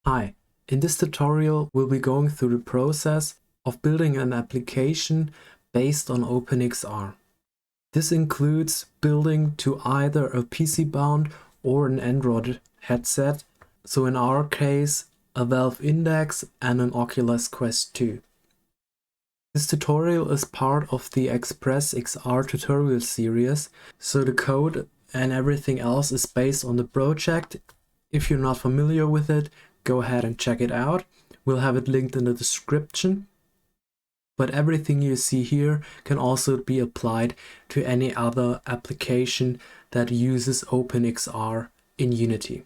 Hi, in this tutorial we'll be going through the process of building an application based on OpenXR. This includes building to either a PC-bound or an Android headset, so in our case a Valve Index and an Oculus Quest 2. This tutorial is part of the ExPresS XR tutorial series, so the code and everything else is based on the project. If you're not familiar with it, go ahead and check it out. We'll have it linked in the description. But everything you see here can also be applied to any other application that uses OpenXR in Unity.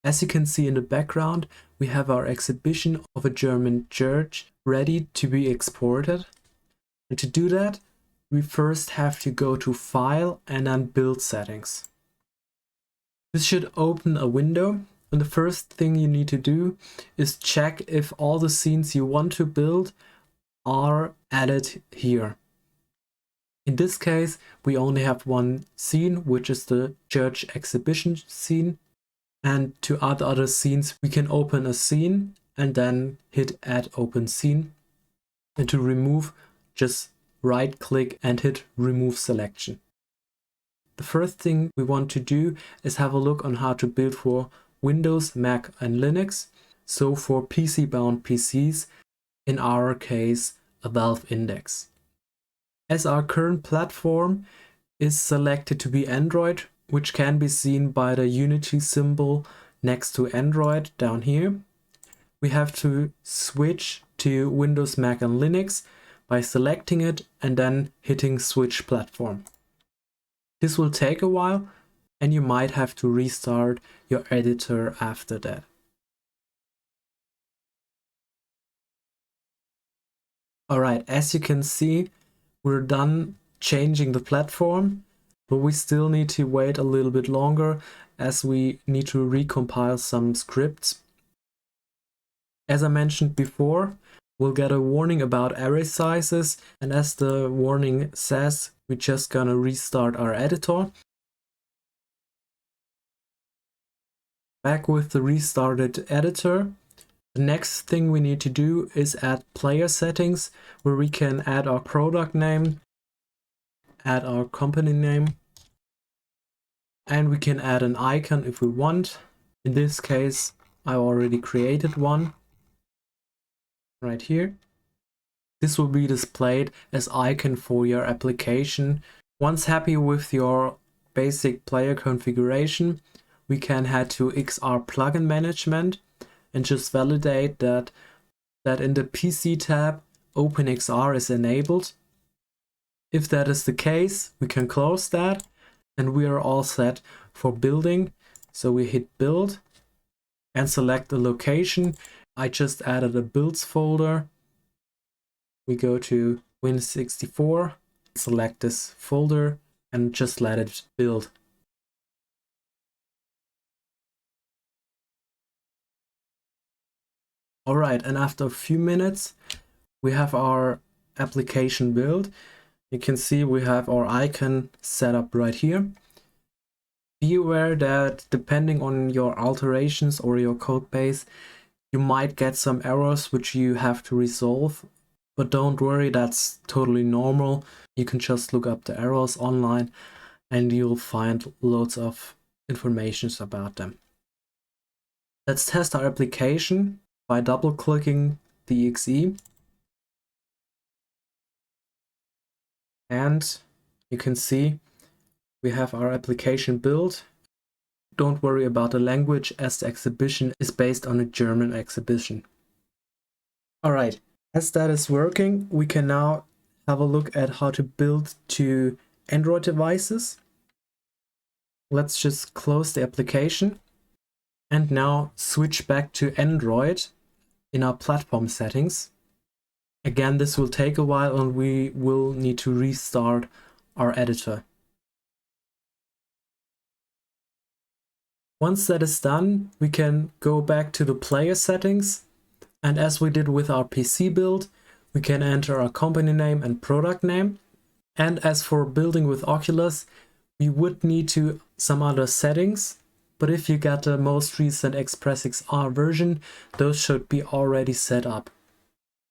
As you can see in the background, we have our exhibition of a German church ready to be exported. And to do that, we first have to go to File and then Build Settings. This should open a window, and the first thing you need to do is check if all the scenes you want to build are added here. In this case, we only have one scene, which is the church exhibition scene. And to add other scenes, we can open a scene and then hit Add Open Scene. And to remove, just right click and hit Remove Selection. The first thing we want to do is have a look on how to build for Windows, Mac and Linux. So for PC-bound PCs, in our case, a Valve Index. As our current platform is selected to be Android, which can be seen by the Unity symbol next to Android down here, we have to switch to Windows, Mac and Linux by selecting it and then hitting Switch Platform. This will take a while, and you might have to restart your editor after that. Alright, as you can see, we're done changing the platform, but we still need to wait a little bit longer as we need to recompile some scripts. As I mentioned before, we'll get a warning about array sizes, and as the warning says, we're just gonna restart our editor. Back with the restarted editor, the next thing we need to do is add player settings, where we can add our product name, add our company name, and we can add an icon if we want. In this case, I already created one right here. This will be displayed as icon for your application. Once happy with your basic player configuration, we can head to XR Plugin Management and just validate that in the PC tab, OpenXR is enabled. If that is the case, we can close that and we are all set for building. So we hit Build and select the location. I just added a builds folder. We go to Win64, select this folder and just let it build. Alright, and after a few minutes, we have our application built. You can see we have our icon set up right here. Be aware that depending on your alterations or your code base, you might get some errors which you have to resolve. But don't worry, that's totally normal. You can just look up the errors online and you'll find loads of information about them. Let's test our application by double-clicking the exe. And you can see we have our application built. Don't worry about the language, as the exhibition is based on a German exhibition. Alright, as that is working, we can now have a look at how to build to Android devices. Let's just close the application and now switch back to Android in our platform settings. Again, this will take a while and we will need to restart our editor. Once that is done, we can go back to the player settings, and as we did with our PC build, we can enter our company name and product name. And as for building with Oculus, we would need some other settings. but if you get the most recent ExPresS version, those should be already set up.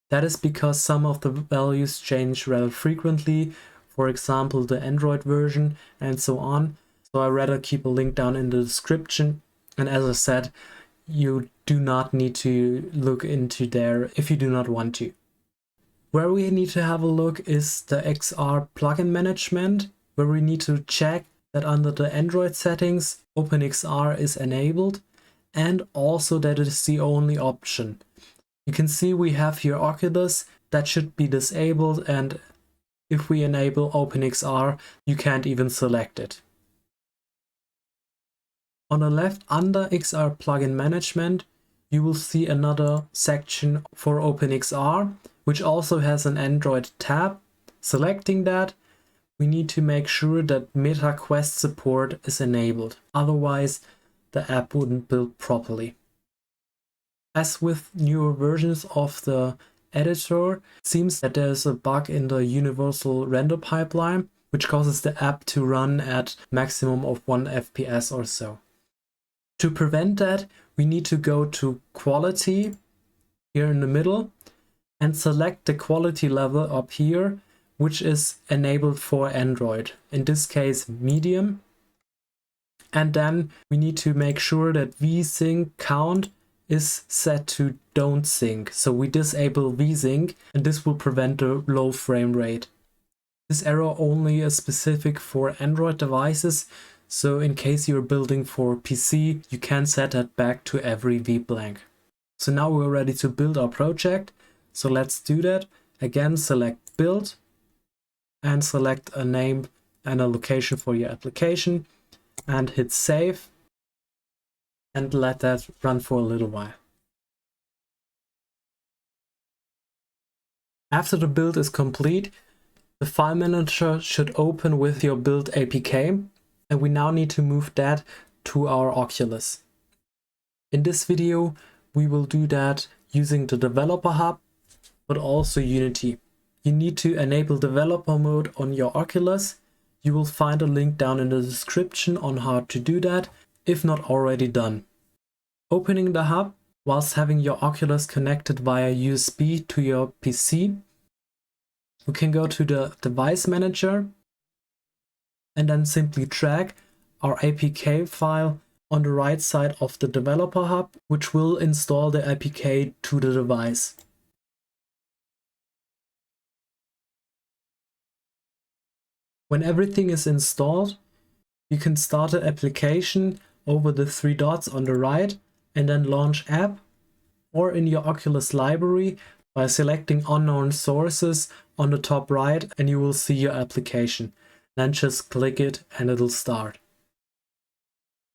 That is because some of the values change rather frequently, for example the Android version and so on. So I'd rather keep a link down in the description, and as I said, you do not need to look into there if you do not want to. Where we need to have a look is the XR plugin management, where we need to check that under the Android settings OpenXR is enabled, and also that it is the only option. You can see we have here Oculus, that should be disabled, and if we enable OpenXR you can't even select it. On the left under XR plugin management you will see another section for OpenXR, which also has an Android tab. Selecting that, we need to make sure that Meta Quest support is enabled, otherwise the app wouldn't build properly. As with newer versions of the editor, it seems that there's a bug in the universal render pipeline, which causes the app to run at maximum of 1 FPS or so. To prevent that, we need to go to quality here in the middle and select the quality level up here, which is enabled for Android, in this case medium. And then we need to make sure that vsync count is set to don't sync. So we disable vsync, and this will prevent the low frame rate. This error only is specific for Android devices, so in case you're building for PC, you can set that back to every vblank. So now we're ready to build our project. So let's do that. Again, select build and select a name and a location for your application and hit save and let that run for a little while. After the build is complete, the file manager should open with your build APK, and we now need to move that to our Oculus. In this video, we will do that using the Developer Hub, but also Unity. You need to enable developer mode on your Oculus. You will find a link down in the description on how to do that, if not already done. Opening the hub whilst having your Oculus connected via USB to your PC, you can go to the device manager and then simply drag our APK file on the right side of the developer hub, which will install the APK to the device. When everything is installed, you can start the application over the 3 dots on the right and then launch app, or in your Oculus library by selecting unknown sources on the top right, and you will see your application. Then just click it and it'll start.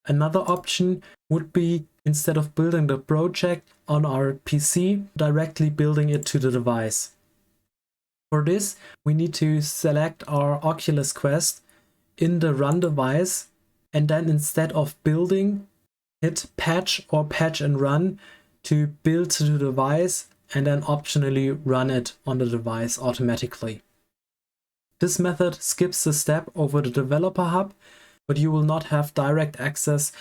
Another option would be, instead of building the project on our PC, directly building it to the device. For this, we need to select our Oculus Quest in the run device, and then instead of building, hit patch or patch and run to build to the device, and then optionally run it on the device automatically. This method skips the step over the developer hub, but you will not have direct access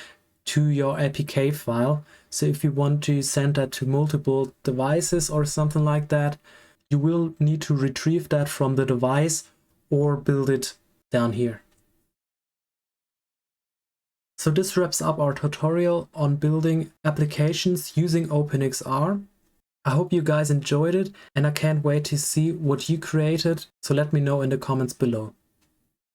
to your APK file. So if you want to send that to multiple devices or something like that, you will need to retrieve that from the device or build it down here. So this wraps up our tutorial on building applications using OpenXR. I hope you guys enjoyed it, and I can't wait to see what you created, so let me know in the comments below.